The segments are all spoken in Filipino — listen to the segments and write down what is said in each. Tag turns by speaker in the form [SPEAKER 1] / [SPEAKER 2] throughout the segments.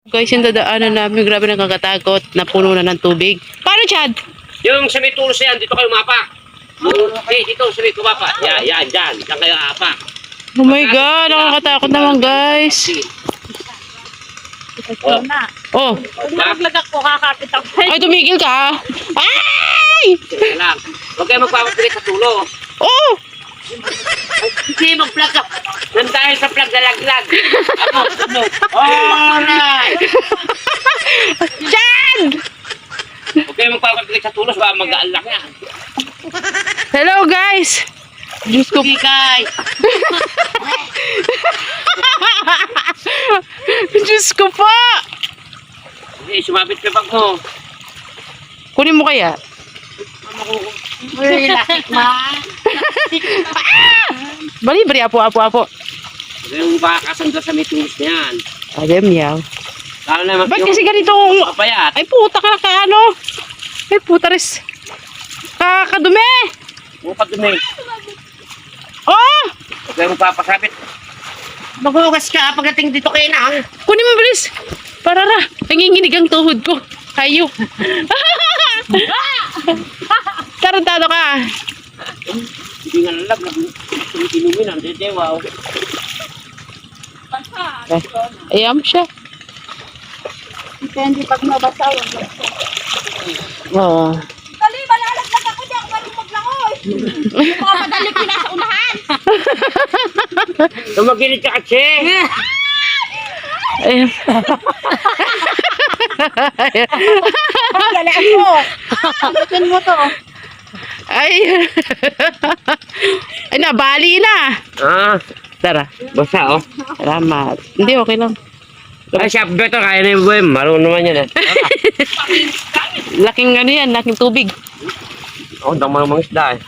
[SPEAKER 1] Guys, yung dadaanan namin, grabe nakakatakot na puno na ng tubig. Paano, Chad?
[SPEAKER 2] Yung sa may tulos yan, dito kayo mapa. Okay, dito sa may kumapa. Yan, dyan. Diyan kayo apa.
[SPEAKER 1] Oh my God, nakakatakot naman, guys.
[SPEAKER 2] Oh.
[SPEAKER 1] Oh,
[SPEAKER 3] Naglag ako, kakapit ako.
[SPEAKER 1] ay, tumigil ka. Ay!
[SPEAKER 2] Teka lang. Huwag kayo magpapapilit sa tulo.
[SPEAKER 1] Oh!
[SPEAKER 2] Hindi, mag-plug ka. Nandahil sa plug na laglag. Ano? Alright!
[SPEAKER 1] Chad!
[SPEAKER 2] Huwag kayo magpapapilit sa tulos, baka mag-aalak yan.
[SPEAKER 1] Hello, guys. Diyos ko.
[SPEAKER 2] Okay, guys.
[SPEAKER 1] Diyos ko po.
[SPEAKER 2] Hindi, sumapit ka bag mo.
[SPEAKER 1] Kunin mo kaya?
[SPEAKER 3] Uy, lakit ma.
[SPEAKER 1] Bali, apo.
[SPEAKER 2] Huwag kayong makakasan doon sa may tulos na yan.
[SPEAKER 1] Ayun, yaw.
[SPEAKER 2] Lalo naman
[SPEAKER 1] Ba't kasi ganitong...
[SPEAKER 2] papayat.
[SPEAKER 1] Ay, puta ka ka, ano? Ay, puta res. Kakadumi.
[SPEAKER 2] Huwag ka dumi.
[SPEAKER 1] Oh!
[SPEAKER 2] Huwag kayong magpapasabit. Maghugas ka pagdating dito kayo na.
[SPEAKER 1] Kunin mo, bilis. Parara. Nanginginig ang tuhod ko. Hayop. Tarantado ka.
[SPEAKER 2] Hindi nga nalaglag. Inumin ang dedewaw.
[SPEAKER 1] Ayan siya.
[SPEAKER 3] Hindi pag mabasa.
[SPEAKER 1] Oo.
[SPEAKER 3] Dali, malalaglag ako dyan. Maling maglangoy. Mga madali ko nasa unahan.
[SPEAKER 2] Tumagilid ka kasi.
[SPEAKER 1] Ayan.
[SPEAKER 3] Dali ako. Bikin mo to.
[SPEAKER 1] Ay. Ay, nabali na.
[SPEAKER 2] Ah,
[SPEAKER 1] Tara.
[SPEAKER 2] basta oh.
[SPEAKER 1] Salamat. Hindi, okay lang.
[SPEAKER 2] Ay, chef beto, kaya na yung buhay. Marunong naman yan eh.
[SPEAKER 1] Laking ano yan, laking tubig.
[SPEAKER 2] Oh, dama ng mga isda eh.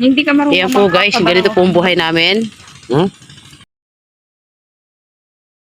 [SPEAKER 3] Hindi ka marunong.
[SPEAKER 1] Ayan po guys, ganito po ang buhay namin.
[SPEAKER 2] Hmm?